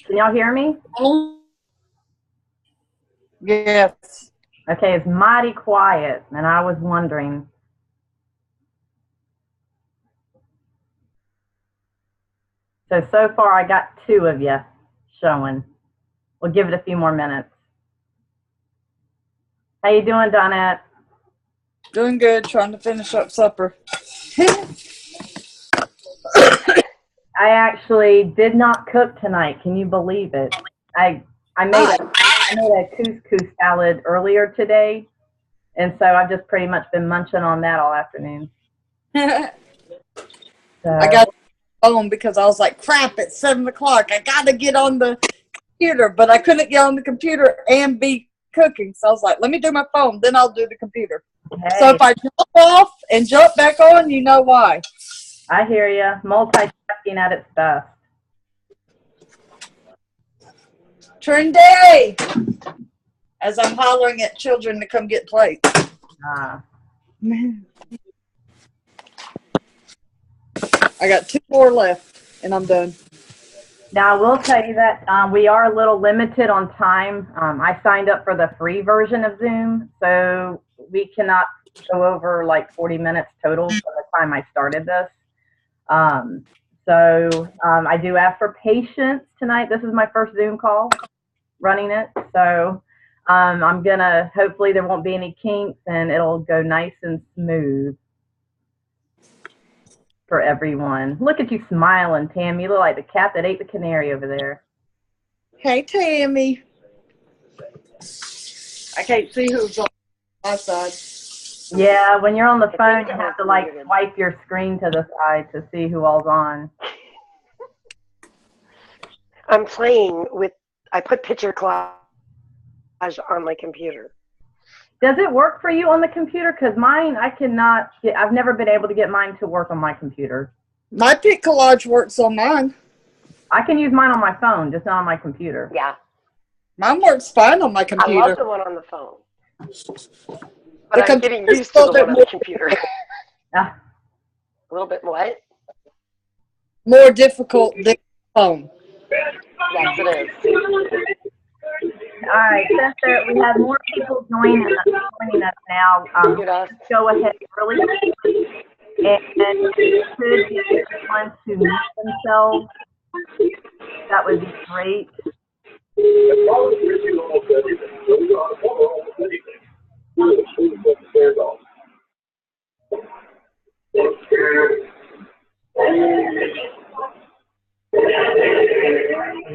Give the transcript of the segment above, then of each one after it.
Can y'all hear me? Yes. Okay, it's mighty quiet, and I was wondering. So far I got 2 of you showing. We'll give it a few more minutes. How you doing, Donette? Doing good, trying to finish up supper. I actually did not cook tonight. Can you believe it? I made a couscous salad earlier today, and so I've just pretty much been munching on that all afternoon. I got home because I was like, crap, it's 7 o'clock. I got to get on the computer, but I couldn't get on the computer and be cooking. So I was like, let me do my phone, then I'll do the computer. Hey, So if I jump off and jump back on, you know why. I hear you. Multitasking at its best. Trendy! As I'm hollering at children to come get plates. I got 2 more left, and I'm done. Now, I will tell you that we are a little limited on time. I signed up for the free version of Zoom, so we cannot go over like 40 minutes total from the time I started this. I do ask for patience tonight. This is my first Zoom call running it, so I'm gonna, hopefully there won't be any kinks and it'll go nice and smooth for everyone. Look at you smiling, Tammy. You look like the cat that ate the canary over there. Hey, Tammy. I can't see who's on my side. Yeah, when you're on the phone, you have to like swipe your screen to the side to see who all's on. I'm playing with, I put picture collage on my computer. Does it work for you on the computer? Because mine, I cannot get, I've never been able to get mine to work on my computer. My pic collage works on mine. I can use mine on my phone, just not on my computer. Yeah. Mine works fine on my computer. I love the one on the phone. But I'm getting used to the one on the computer. A little bit what? More difficult than the phone. Yes, it is. All right, since we have more people joining us now, go ahead really quick and could get everyone to mute themselves. That would be great.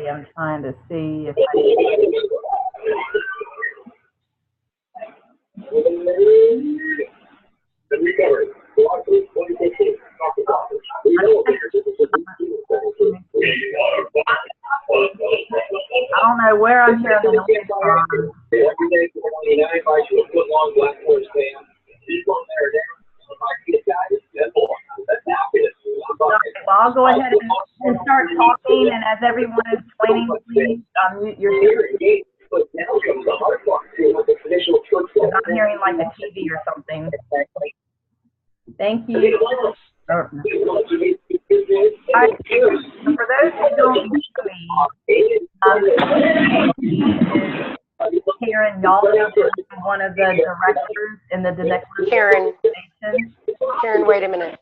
I'm trying to see if I don't know where I'm hearing the noise from. Well, I'll go ahead and start talking, and as everyone is joining, please mute yourself. I'm hearing like a TV or something. Thank you. All right. For those who don't know me, Karen Yalton is one of the directors in the Deneclis organization. Karen, wait a minute.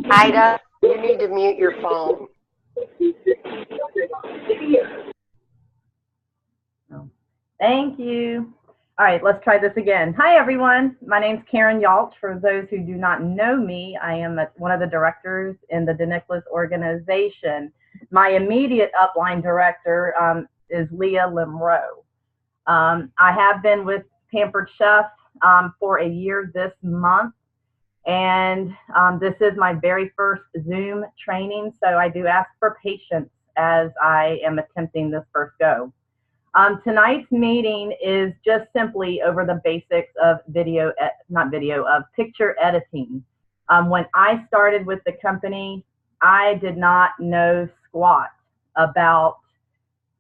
Ida, you need to mute your phone. Thank you. All right, let's try this again. Hi, everyone. My name's Karen Yalch. For those who do not know me, I am one of the directors in the Deneclis organization. My immediate upline director is Leah Limrow. I have been with Pampered Chef for a year this month, and this is my very first Zoom training, so I do ask for patience as I am attempting this first go. Tonight's meeting is just simply over the basics of picture editing. When I started with the company, I did not know squat about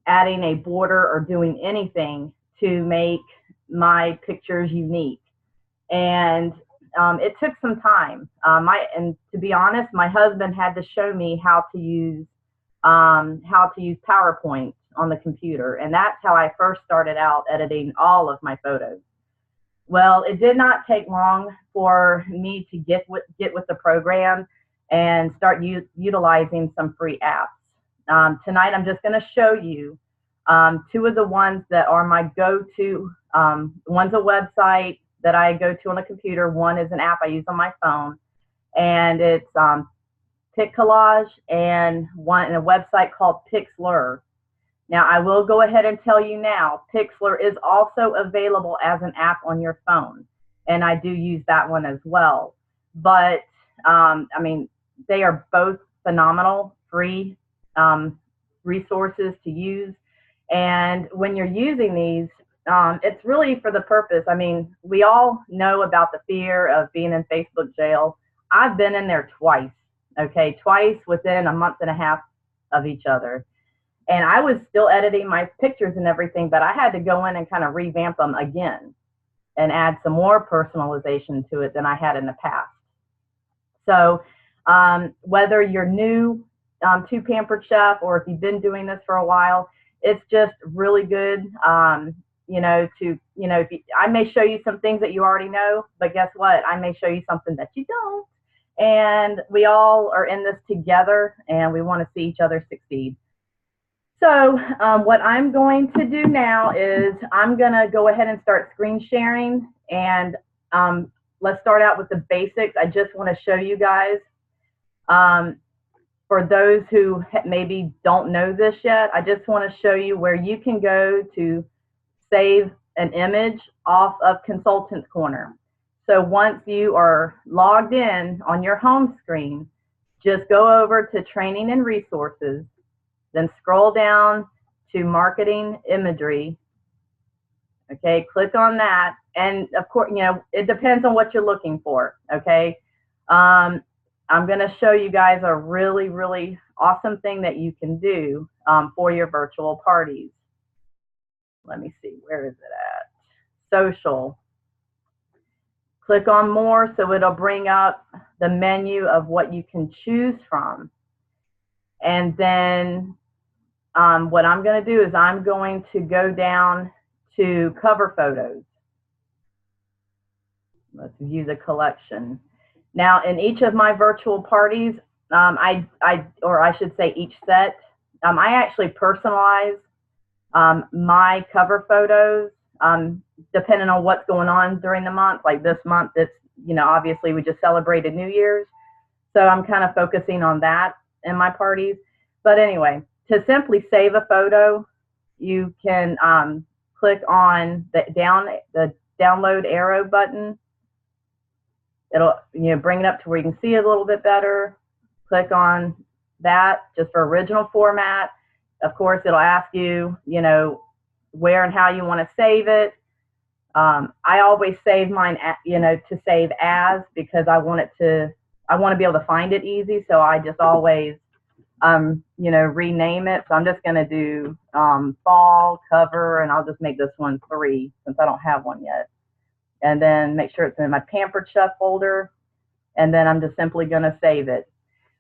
adding a border or doing anything to make my pictures unique. And it took some time. And to be honest, my husband had to show me how to use how to use PowerPoint on the computer. And that's how I first started out editing all of my photos. Well, it did not take long for me to get with the program and start utilizing some free apps. Tonight, I'm just going to show you two of the ones that are my go-to. One's a website that I go to on a computer. One is an app I use on my phone, and it's PicCollage, and a website called Pixlr. Now, I will go ahead and tell you now, Pixlr is also available as an app on your phone, and I do use that one as well. But, I mean, they are both phenomenal, free resources to use. And when you're using these, it's really for the purpose. I mean, we all know about the fear of being in Facebook jail. I've been in there twice, okay, twice within a month and a half of each other. And I was still editing my pictures and everything, but I had to go in and kind of revamp them again and add some more personalization to it than I had in the past. So whether you're new to Pampered Chef, or if you've been doing this for a while, it's just really good. I may show you some things that you already know, but guess what? I may show you something that you don't. And we all are in this together, and we want to see each other succeed. So what I'm going to do now is I'm going to go ahead and start screen sharing. And let's start out with the basics. I just want to show you guys, for those who maybe don't know this yet, I just want to show you where you can go to save an image off of Consultants Corner. So once you are logged in on your home screen, just go over to Training and Resources, then scroll down to Marketing Imagery. Okay, click on that. And of course, it depends on what you're looking for, okay? I'm going to show you guys a really, really awesome thing that you can do for your virtual parties. Let me see, where is it at? Social. Click on More, so it'll bring up the menu of what you can choose from. And then what I'm going to do is I'm going to go down to Cover Photos. Let's view the collection. Now, in each of my virtual parties, or I should say each set, I actually personalize my cover photos depending on what's going on during the month. Like this month, it's, obviously we just celebrated New Year's. So I'm kind of focusing on that in my parties. But anyway, to simply save a photo, you can click on the download arrow button. It'll bring it up to where you can see it a little bit better. Click on that just for original format. Of course, it'll ask you, where and how you want to save it. I always save mine, to save as, because I want to be able to find it easy. So I just always, rename it. So I'm just going to do fall cover, and I'll just make this one 3 since I don't have one yet. And then make sure it's in my Pampered Chef folder. And then I'm just simply going to save it.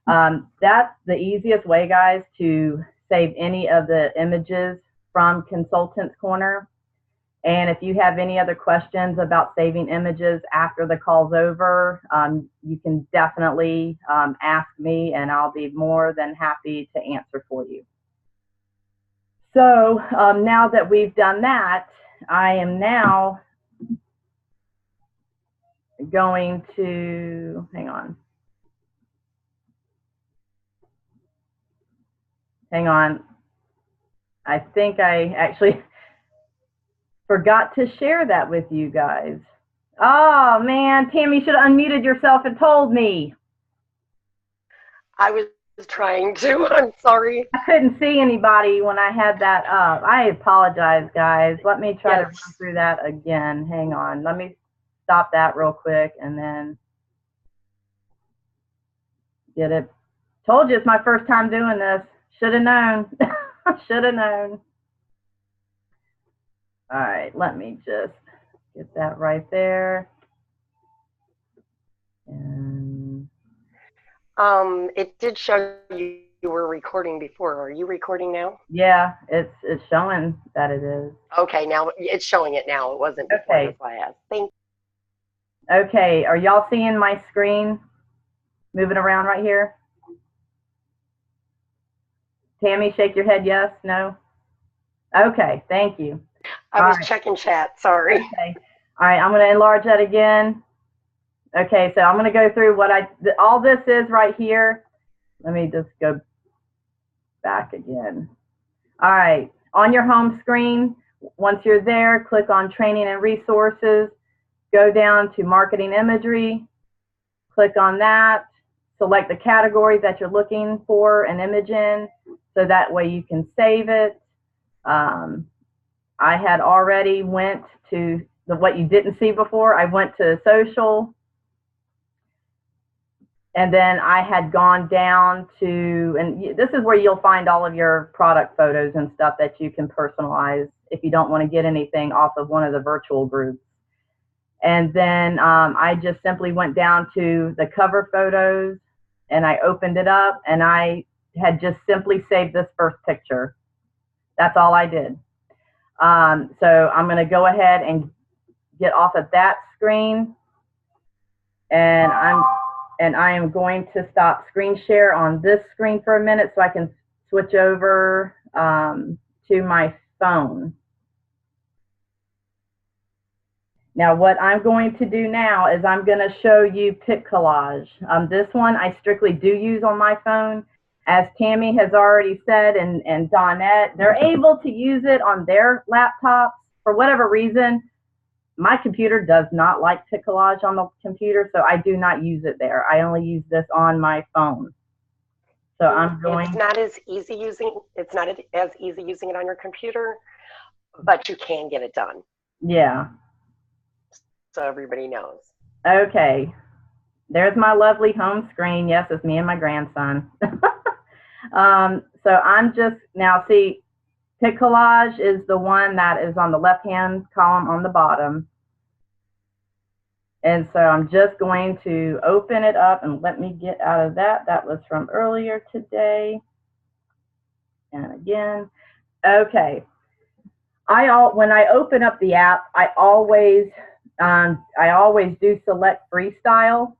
That's the easiest way, guys, to save any of the images from Consultants Corner. And if you have any other questions about saving images after the call's over, you can definitely ask me, and I'll be more than happy to answer for you. So now that we've done that, I am now going to, hang on. I think I actually forgot to share that with you guys. Oh man, Tammy, you should have unmuted yourself and told me. I was trying to, I'm sorry. I couldn't see anybody when I had that up. I apologize, guys. Let me try to run through that again. Hang on, let me stop that real quick and then get it. Told you it's my first time doing this. Should have known. Should have known. All right, let me just get that right there. And it did show you you were recording before. Are you recording now? Yeah, it's showing that it is. Okay, now it's showing it now. It wasn't before. Okay. That's why I asked. Thank Okay, are y'all seeing my screen moving around right here? Tammy, shake your head yes, no? Okay, thank you. I was checking chat. Sorry. Okay. All right, I'm going to enlarge that again. Okay, so I'm going to go through what all this is right here. Let me just go back again. All right, on your home screen, once you're there, click on Training and Resources, go down to Marketing Imagery, click on that, select the category that you're looking for an image in, so that way you can save it. I had already went to what you didn't see before. I went to social, and then I had gone down to, and this is where you'll find all of your product photos and stuff that you can personalize if you don't want to get anything off of one of the virtual groups. And then I just simply went down to the cover photos, and I opened it up, and I had just simply saved this first picture. That's all I did. So I'm going to go ahead and get off of that screen, and I am going to stop screen share on this screen for a minute so I can switch over to my phone. Now what I'm going to do now is I'm going to show you PicCollage. This one I strictly do use on my phone. As Tammy has already said, and Donette, they're able to use it on their laptops. For whatever reason, my computer does not like PicCollage on the computer, so I do not use it there. I only use this on my phone. So I'm going. It's not as easy using. It's not as easy using it on your computer, but you can get it done. Yeah. So everybody knows. Okay. There's my lovely home screen. Yes, it's me and my grandson. So I'm just now see. PicCollage is the one that is on the left-hand column on the bottom. And so I'm just going to open it up, and let me get out of that. That was from earlier today. And again, okay. When I open up the app, I always do select freestyle,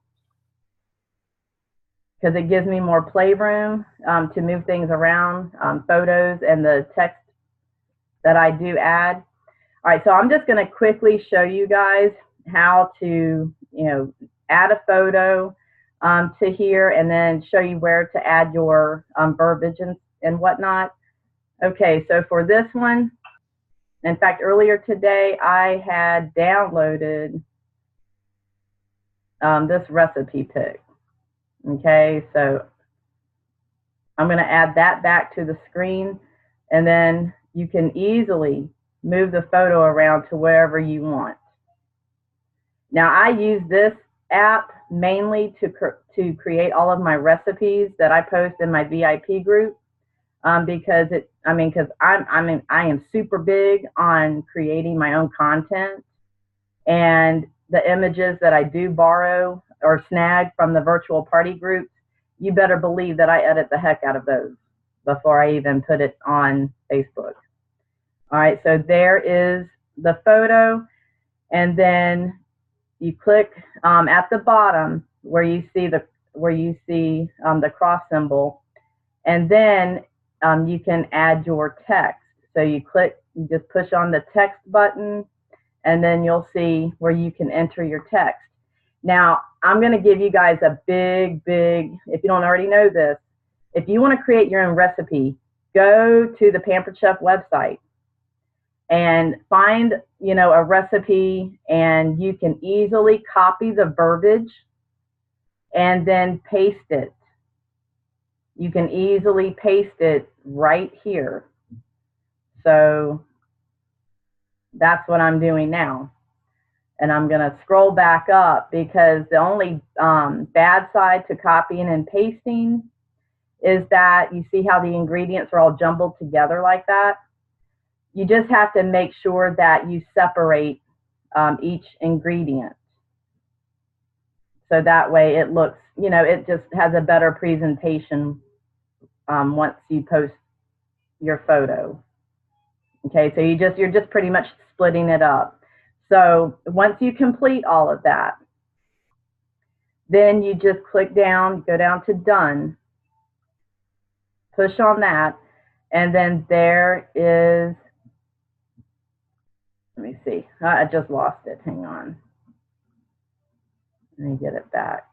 because it gives me more playroom to move things around, photos and the text that I do add. All right, so I'm just going to quickly show you guys how to, add a photo to here, and then show you where to add your verbiage and whatnot. Okay, so for this one, in fact, earlier today, I had downloaded this recipe pic. Okay, so I'm going to add that back to the screen, and then you can easily move the photo around to wherever you want. Now, I use this app mainly to create all of my recipes that I post in my VIP group, because I am super big on creating my own content, and the images that I do borrow or snag from the virtual party groups, you better believe that I edit the heck out of those before I even put it on Facebook. All right, so there is the photo, and then you click at the bottom where you see the cross symbol, and then you can add your text. So you just push on the text button, and then you'll see where you can enter your text. Now, I'm going to give you guys a big, if you don't already know this, if you want to create your own recipe, go to the Pampered Chef website and find, a recipe, and you can easily copy the verbiage and then paste it. You can easily paste it right here. So that's what I'm doing now. And I'm going to scroll back up, because the only bad side to copying and pasting is that you see how the ingredients are all jumbled together like that. You just have to make sure that you separate each ingredient. So that way it looks, it just has a better presentation once you post your photo. Okay, so you're just pretty much splitting it up. So once you complete all of that, then you just click down, go down to done, push on that, and then there is, let me see, I just lost it, hang on. Let me get it back.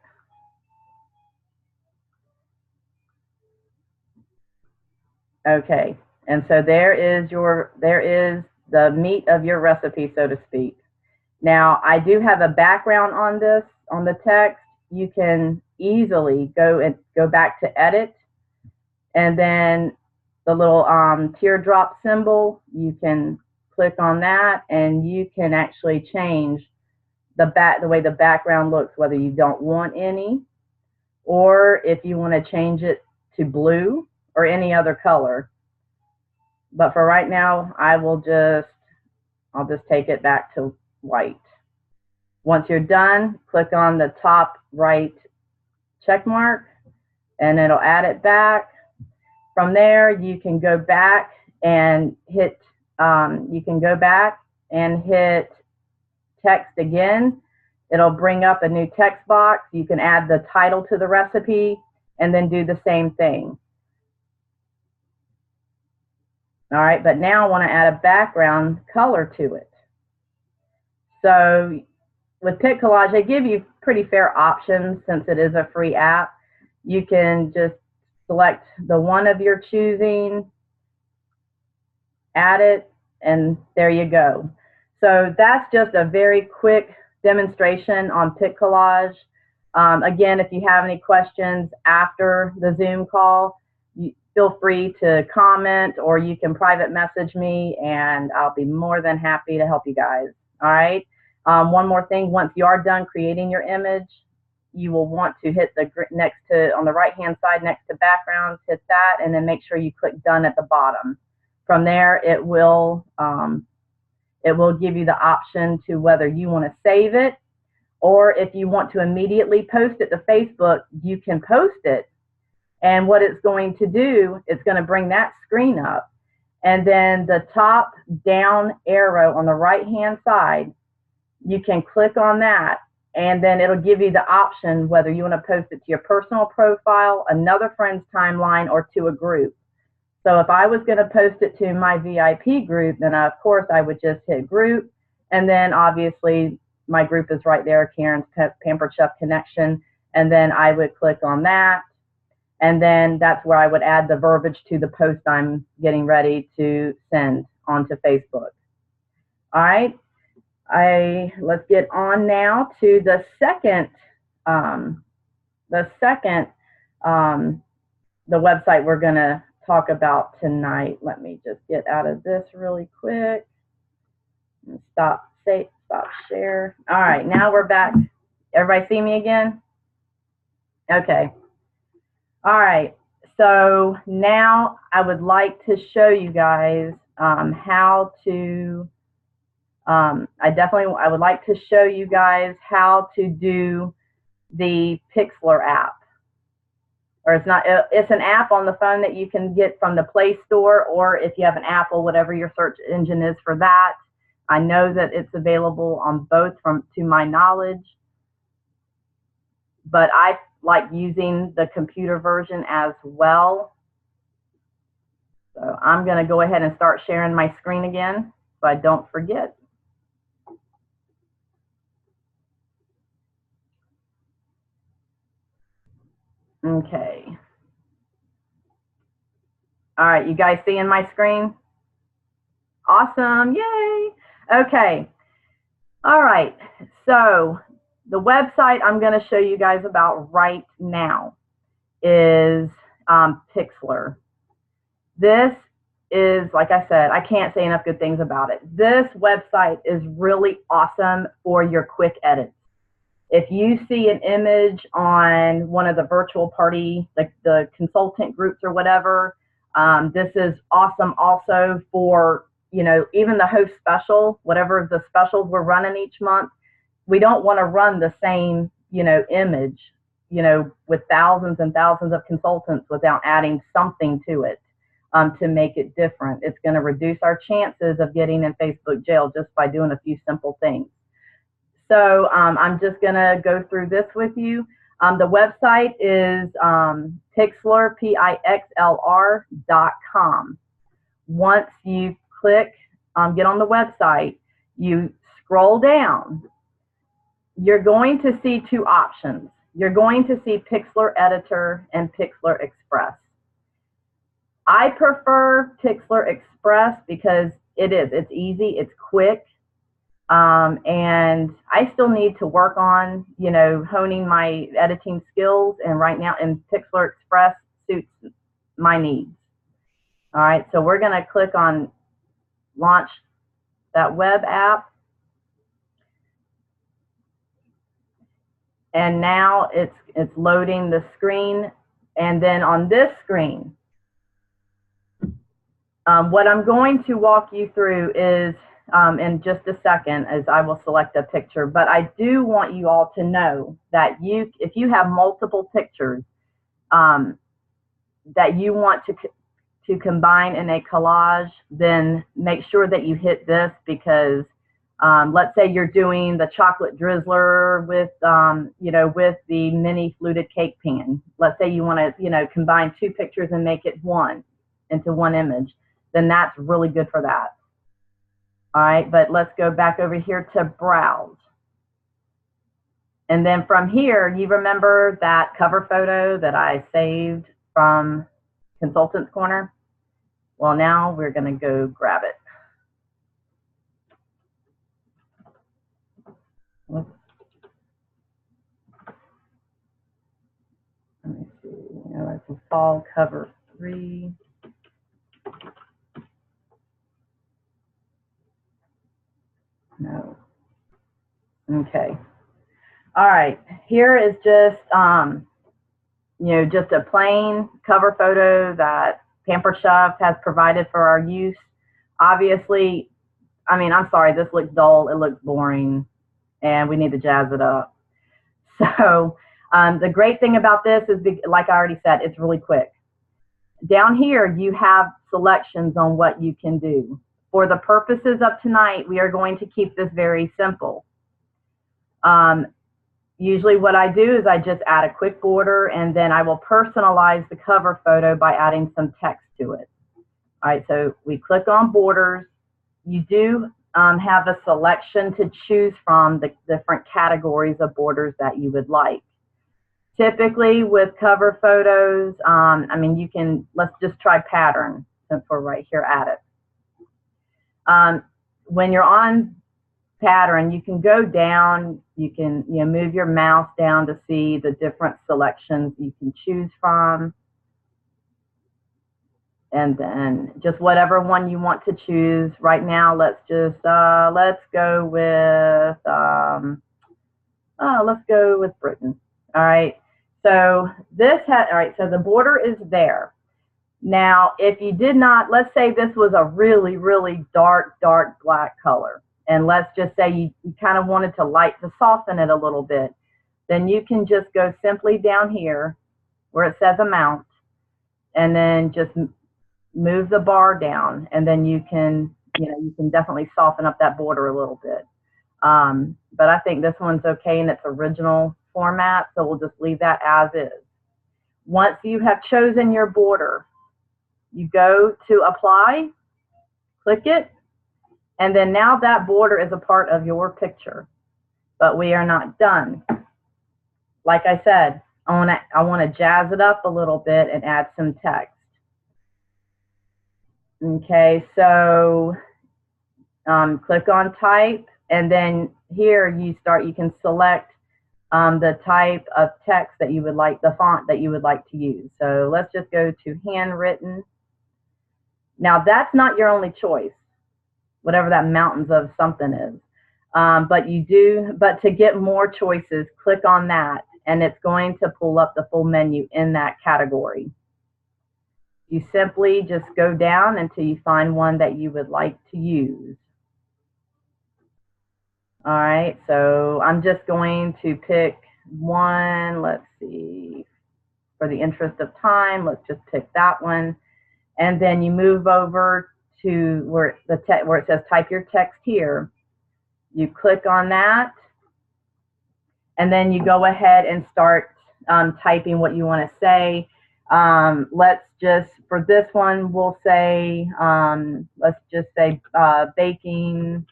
Okay, and so there is the meat of your recipe, so to speak. Now, I do have a background on this, on the text. You can easily go back to edit, and then the little teardrop symbol, you can click on that, and you can actually change the way the background looks, whether you don't want any, or if you want to change it to blue or any other color. But for right now, I'll just take it back to white. Once you're done, click on the top right check mark, and it'll add it back. From there, you can go back and hit text again. It'll bring up a new text box. You can add the title to the recipe and then do the same thing. All right, but now I want to add a background color to it. So with PicCollage, they give you pretty fair options since it is a free app. You can just select the one of your choosing, add it, and there you go. So that's just a very quick demonstration on PicCollage. Again, if you have any questions after the Zoom call, feel free to comment, or you can private message me, and I'll be more than happy to help you guys. All right. One more thing, once you are done creating your image, you will want to hit the on the right-hand side next to backgrounds, hit that, and then make sure you click done at the bottom. From there, it will give you the option to whether you want to save it, or if you want to immediately post it to Facebook, you can post it. And what it's going to do, it's going to bring that screen up. And then the top down arrow on the right-hand side, you can click on that, and then it'll give you the option whether you want to post it to your personal profile, another friend's timeline, or to a group. So if I was going to post it to my VIP group, then of course I would just hit group, and then obviously my group is right there, Karen's Pampered Chef Connection, and then I would click on that, and then that's where I would add the verbiage to the post I'm getting ready to send onto Facebook. All right, let's get on now to the second website we're going to talk about tonight. Let me just get out of this really quick and stop share. All right, now we're back. Everybody see me again? Okay. All right, so now I would like to show you guys how to I would like to show you guys how to do the Pixlr app. Or it's an app on the phone that you can get from the Play Store, or if you have an Apple, whatever your search engine is for that. I know that it's available on both to my knowledge, but I like using the computer version as well. So I'm going to go ahead and start sharing my screen again so I don't forget. Okay. All right, you guys seeing my screen? Awesome, yay. Okay, all right, so the website I'm gonna show you guys about right now is Pixlr. This is, like I said, I can't say enough good things about it. This website is really awesome for your quick edits. If you see an image on one of the virtual party, like the consultant groups or whatever, this is awesome also for, you know, even the host special, whatever the specials we're running each month. We don't want to run the same, you know, image you know, with thousands and thousands of consultants without adding something to it to make it different. It's going to reduce our chances of getting in Facebook jail just by doing a few simple things. So I'm just going to go through this with you. The website is Pixlr, Pixlr.com. Once you click, get on the website, you scroll down, you're going to see two options. You're going to see Pixlr Editor and Pixlr Express. I prefer Pixlr Express because it's easy, it's quick. And I still need to work on, you know, honing my editing skills. And right now, and Pixlr Express suits my needs. All right, so we're going to click on launch that web app. And now it's loading the screen. And then on this screen, what I'm going to walk you through is, in just a second, as I will select a picture, but I do want you all to know that if you have multiple pictures that you want to combine in a collage, then make sure that you hit this, because let's say you're doing the chocolate drizzler with, you know, with the mini fluted cake pan. Let's say you want to, you know, combine two pictures and make it into one image, then that's really good for that. All right, but let's go back over here to browse. And then from here, you remember that cover photo that I saved from Consultants Corner? Well, now we're going to go grab it. Oops. Let me see. It's a fall cover 3. No. Okay. All right. Here is just, you know, just a plain cover photo that Pampered Chef has provided for our use. Obviously, I mean, I'm sorry, this looks dull. It looks boring, and we need to jazz it up. So the great thing about this is, like I already said, it's really quick. Down here, you have selections on what you can do. For the purposes of tonight, we are going to keep this very simple. Usually what I do is I just add a quick border, and then I will personalize the cover photo by adding some text to it. All right, so we click on borders. You do have a selection to choose from, the different categories of borders that you would like. Typically with cover photos, I mean, let's just try pattern since we're right here at it. When you're on pattern, you can go down, you can move your mouse down to see the different selections you can choose from. And then just whatever one you want to choose. Right now, let's go with Britain. All right. So so the border is there. Now, if you did not, let's say this was a really, really dark black color, and let's just say you kind of wanted to soften it a little bit, then you can just go simply down here where it says amount, and then just move the bar down, and then you can definitely soften up that border a little bit. But I think this one's okay in its original format, so we'll just leave that as is. Once you have chosen your border, you go to apply, click it, and then now that border is a part of your picture. But we are not done. Like I said, I want to jazz it up a little bit and add some text. Okay, so click on type, and then here you can select the type of text that you would like, the font that you would like to use. So let's just go to handwritten. Now that's not your only choice, whatever that mountains of something is. But to get more choices, click on that, and it's going to pull up the full menu in that category. You simply just go down until you find one that you would like to use. All right, so I'm just going to pick one, let's see, for the interest of time, let's just pick that one. And then you move over to where where it says type your text here. You click on that, and then you go ahead and start typing what you want to say. Let's just, for this one, we'll say, let's just say baking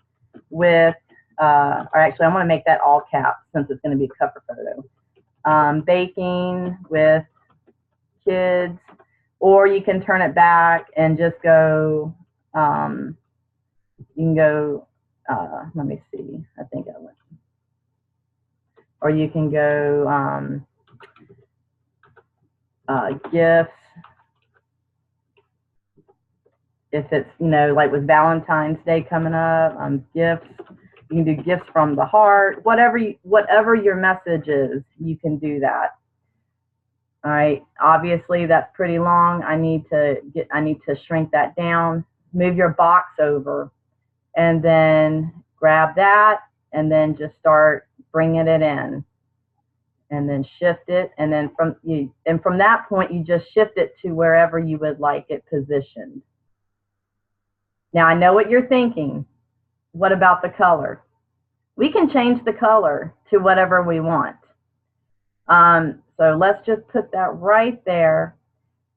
with, or actually, I want to make that all caps since it's going to be a cover photo. Baking with kids, or you can turn it back and just go, you can go, let me see, I think I went, or you can go gifts, if it's, you know, like with Valentine's Day coming up, gifts, you can do gifts from the heart, whatever your message is, you can do that. All right, obviously that's pretty long. I need to shrink that down. Move your box over, and then grab that, and then just start bringing it in, and then shift it, and then from that point you just shift it to wherever you would like it positioned. Now I know what you're thinking. What about the color? We can change the color to whatever we want. So let's just put that right there,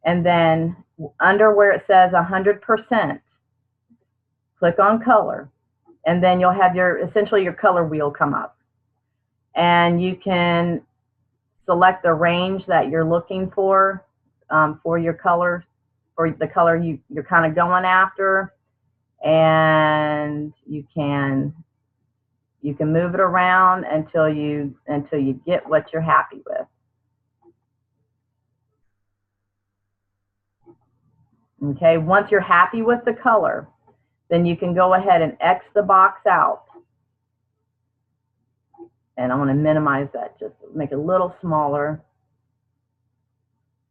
and then under where it says 100%, click on color, and then you'll have essentially your color wheel come up, and you can select the range that you're looking for your color, for the color you're kind of going after, and you can move it around until you get what you're happy with. Okay, once you're happy with the color, then you can go ahead and X the box out. And I'm going to minimize that, just make it a little smaller.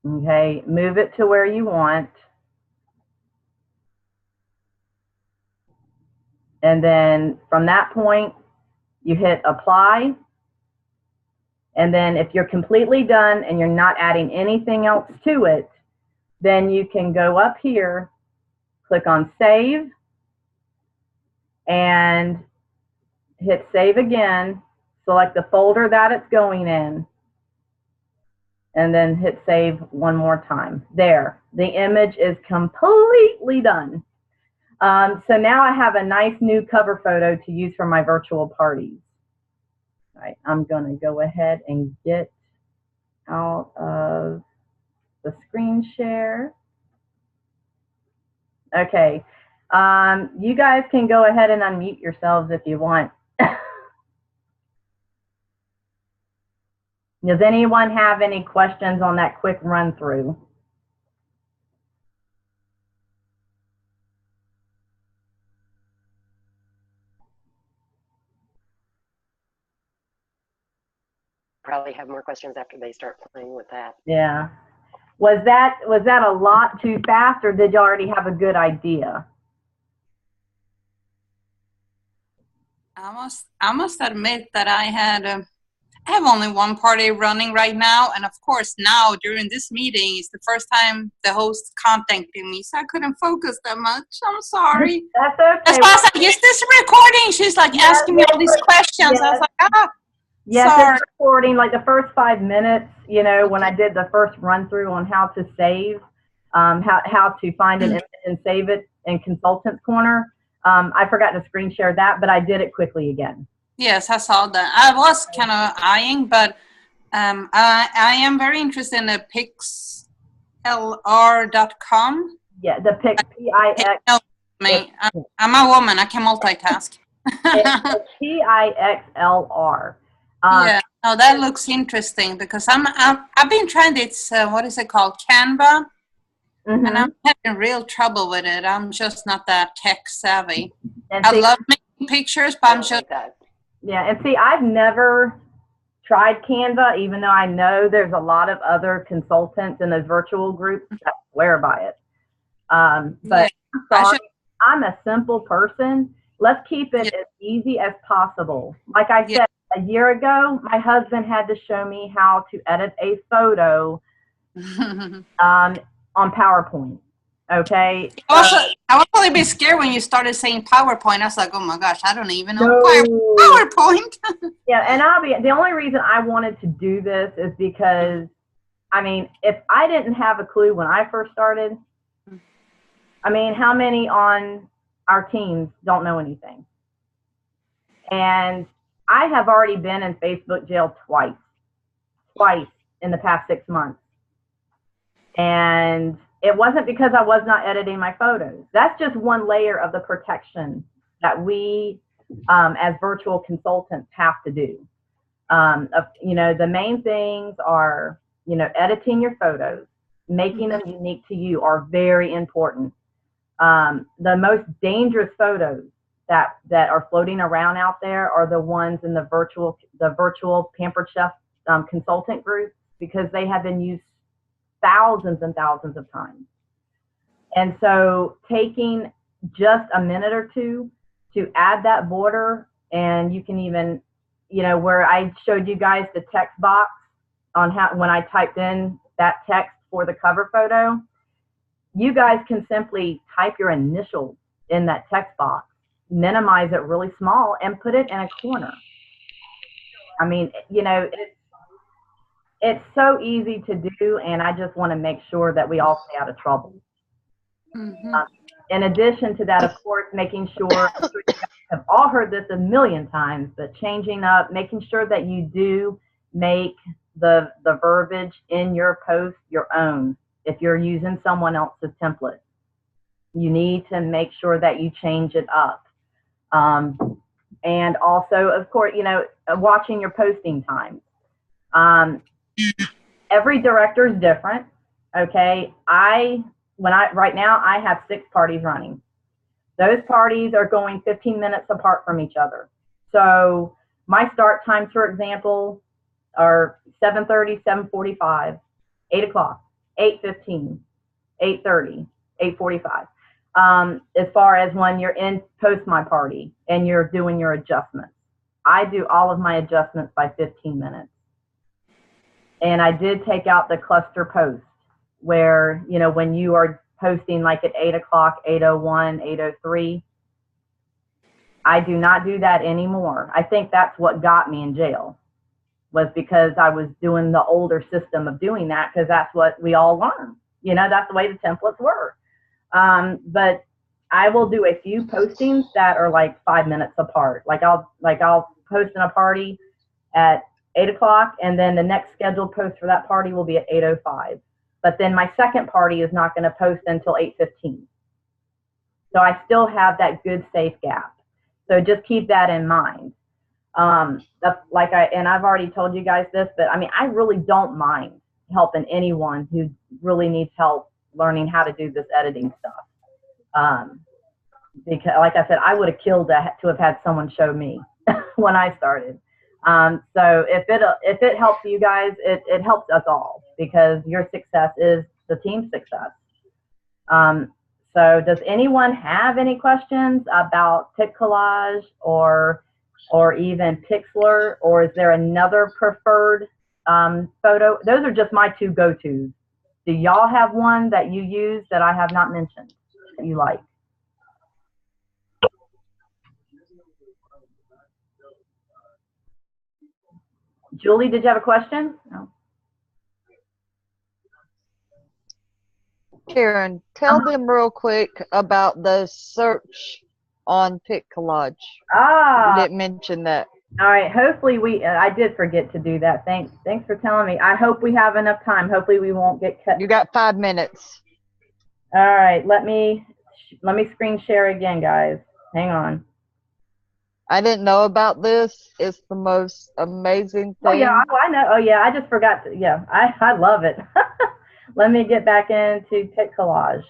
Okay, move it to where you want. And then from that point, you hit apply. And then if you're completely done and you're not adding anything else to it, then you can go up here, click on save, and hit save again. Select the folder that it's going in, and then hit save one more time. There, the image is completely done. So now I have a nice new cover photo to use for my virtual parties. All right, I'm gonna go ahead and get out of the screen share. Okay, you guys can go ahead and unmute yourselves if you want. Does anyone have any questions on that quick run through? Probably have more questions after they start playing with that. Yeah. Was that a lot too fast, or did you already have a good idea? I must admit that I have only one party running right now, and of course now during this meeting is the first time the host contacted me, so I couldn't focus that much. I'm sorry. That's okay. That's why I was like, is this recording? She's like asking me all these questions. Yes. I was like, yes, sorry. it's recording. Like the first 5 minutes, you know, when I did the first run through on how to save, how to find an image and save it in Consultants Corner. I forgot to screen share that, but I did it quickly again. Yes, I saw that. I was kind of eyeing, but I am very interested in the pixlr.com. Yeah, the Pix. No, me. I'm a woman. I can multitask. It's Pixlr. Yeah, no, that looks interesting because I've been trying this. What is it called? Canva. Mm-hmm. And I'm having real trouble with it. I'm just not that tech savvy. And I see, love making pictures, but I'm just yeah, and see, I've never tried Canva, even though I know there's a lot of other consultants in those virtual groups that swear by it. But yeah, I'm sorry, I'm a simple person. Let's keep it as easy as possible. Like I said, a year ago, my husband had to show me how to edit a photo on PowerPoint. Okay. Also, I would probably be scared when you started saying PowerPoint. I was like, oh my gosh, I don't even know No. PowerPoint. Yeah, and the only reason I wanted to do this is because, I mean, if I didn't have a clue when I first started, I mean, how many on our teams don't know anything? And I have already been in Facebook jail twice in the past 6 months. And it wasn't because I was not editing my photos. That's just one layer of the protection that we, as virtual consultants, have to do. You know, the main things are, you know, editing your photos, making them unique to you are very important. The most dangerous photos that are floating around out there are the ones in the virtual Pampered Chef consultant group, because they have been used thousands and thousands of times. And so taking just a minute or two to add that border, and you can even, you know, where I showed you guys the text box on how, when I typed in that text for the cover photo, you guys can simply type your initials in that text box, minimize it really small, and put it in a corner. I mean, you know, it's so easy to do, and I just want to make sure that we all stay out of trouble. In addition to that, of course, making sure, you guys have all heard this a million times, but changing up, making sure that you do make the verbiage in your post your own. If you're using someone else's template, you need to make sure that you change it up. And also, of course, you know, watching your posting times. Every director is different. Okay. Right now I have 6 parties running. Those parties are going 15 minutes apart from each other. So my start times, for example, are 7:30, 7:45, 8 o'clock, 8:15, 8:30, 8:45. As far as when you're in post my party and you're doing your adjustments, I do all of my adjustments by 15 minutes. And I did take out the cluster post where, you know, when you are posting like at 8 o'clock, 8:01, 8:03, I do not do that anymore. I think that's what got me in jail, was because I was doing the older system of doing that, because that's what we all learned. You know, that's the way the templates were. But I will do a few postings that are like 5 minutes apart. Like I'll post in a party at 8 o'clock, and then the next scheduled post for that party will be at 8:05. But then my second party is not going to post until 8:15. So I still have that good safe gap. So just keep that in mind. And I've already told you guys this, but I mean, I really don't mind helping anyone who really needs help learning how to do this editing stuff. Because like I said, I would have killed to have had someone show me when I started. So if it helps you guys, it helps us all, because your success is the team's success. So does anyone have any questions about PicCollage or even Pixlr, or is there another preferred photo? Those are just my 2 go-tos. Do y'all have one that you use that I have not mentioned that you like? Julie, did you have a question? No. Karen, tell them real quick about the search on PicCollage. You didn't mention that. All right. Hopefully I did forget to do that. Thanks for telling me. I hope we have enough time. Hopefully we won't get cut. You got 5 minutes. All right. Let me screen share again, guys. Hang on. I didn't know about this. It's the most amazing thing. Oh yeah, I know. Oh yeah, I just forgot to. Yeah, I love it. Let me get back into PicCollage.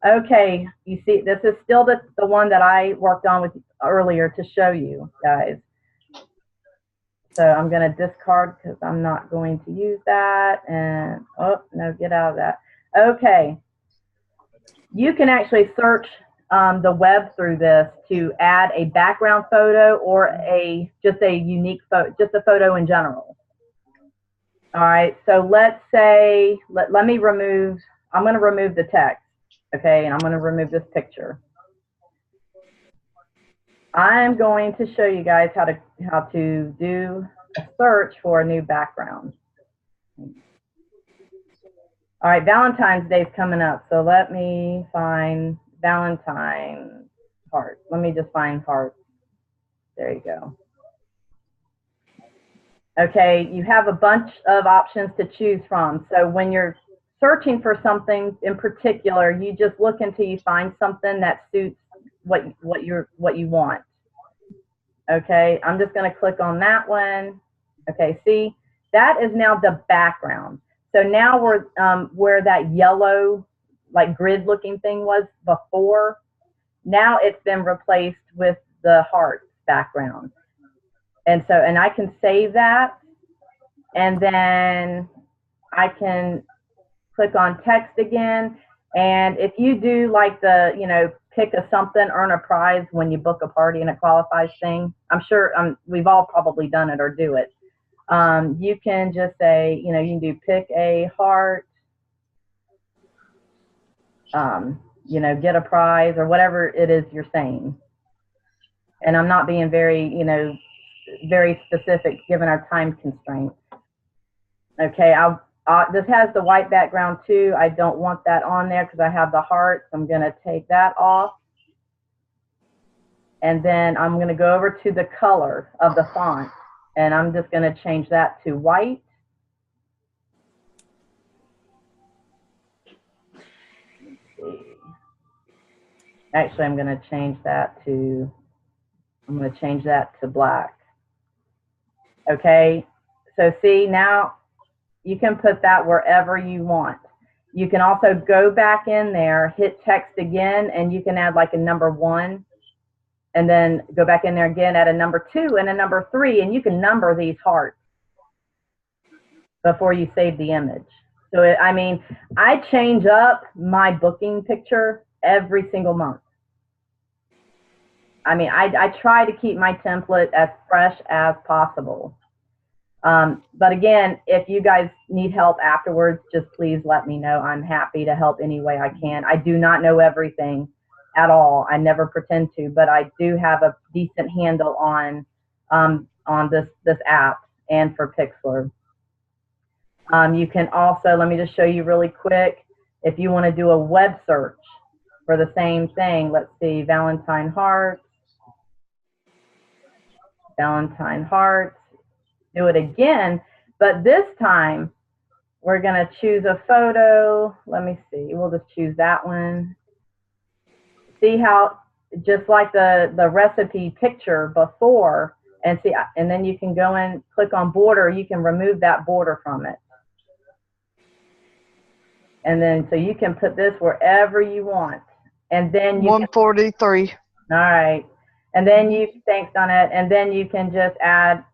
Okay, you see, this is still the one that I worked on with earlier to show you guys. So I'm going to discard because I'm not going to use that. And oh no, get out of that. Okay, you can actually search the web through this to add a background photo or just a unique photo, just a photo in general. All right, so let's say, let me remove, I'm going to remove the text, okay, and I'm going to remove this picture. I'm going to show you guys how to do a search for a new background. All right, Valentine's Day is coming up, so let me find Valentine heart. Let me just find heart. There you go. Okay, you have a bunch of options to choose from. So when you're searching for something in particular, you just look until you find something that suits what you want. Okay, I'm just going to click on that one. Okay, see, that is now the background. So now we're where that yellow, like grid looking thing was before, now it's been replaced with the heart background. And so, and I can save that, and then I can click on text again. And if you do like the, you know, pick a something, earn a prize when you book a party and it qualifies thing, I'm sure we've all probably done it or do it. You can just say, you know, you can do pick a heart, you know, get a prize or whatever it is you're saying. And I'm not being very, you know, very specific given our time constraint. Okay, this has the white background too. I don't want that on there because I have the heart. So I'm going to take that off. And then I'm going to go over to the color of the font. And I'm just going to change that to white. Actually, I'm going to change that to, black. Okay, so see, now you can put that wherever you want. You can also go back in there, hit text again, and you can add like a number 1, and then go back in there again, add a number 2 and a number 3, and you can number these hearts before you save the image. So, I mean, I change up my booking picture every single month. I mean, I try to keep my template as fresh as possible. But again, if you guys need help afterwards, just please let me know. I'm happy to help any way I can. I do not know everything at all. I never pretend to, but I do have a decent handle on this app and for Pixlr. You can also, let me just show you really quick, if you want to do a web search for the same thing, let's see, Valentine hearts, do it again, but this time we're going to choose a photo. Let me see, we'll just choose that one. See how, just like the recipe picture before, and see, and then you can go in, click on border, you can remove that border from it. And then, so you can put this wherever you want. And then you 143. All right. And then you, thanks on it. And then you can just add,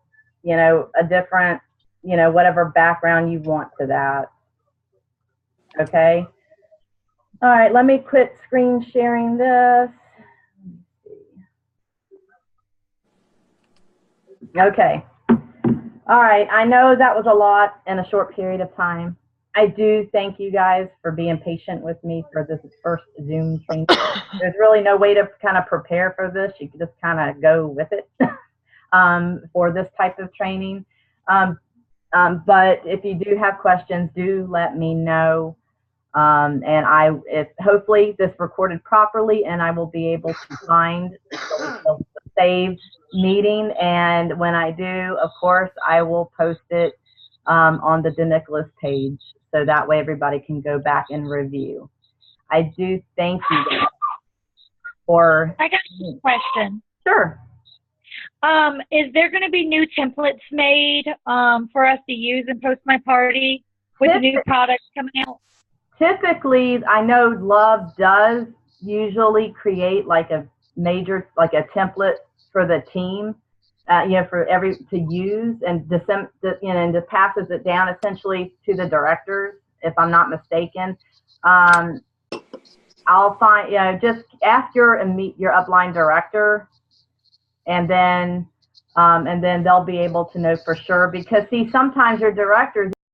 you know, a different, you know, whatever background you want to that. Okay. All right. Let me quit screen sharing this. Okay. All right. I know that was a lot in a short period of time. I do thank you guys for being patient with me for this first Zoom training. There's really no way to kind of prepare for this. You can just kind of go with it for this type of training. But if you do have questions, do let me know. And hopefully this recorded properly, and I will be able to find the saved meeting. And when I do, of course, I will post it on the DeNicholas page, so that way everybody can go back and review. I do thank you guys for. I got a question. Sure. Is there going to be new templates made for us to use in Post My Party with the new products coming out? Typically, I know Love does usually create like a major, like a template for the team. You know, for to use, and and just passes it down essentially to the directors, if I'm not mistaken. I'll find, just ask your upline director, and then they'll be able to know for sure, because see, sometimes your directors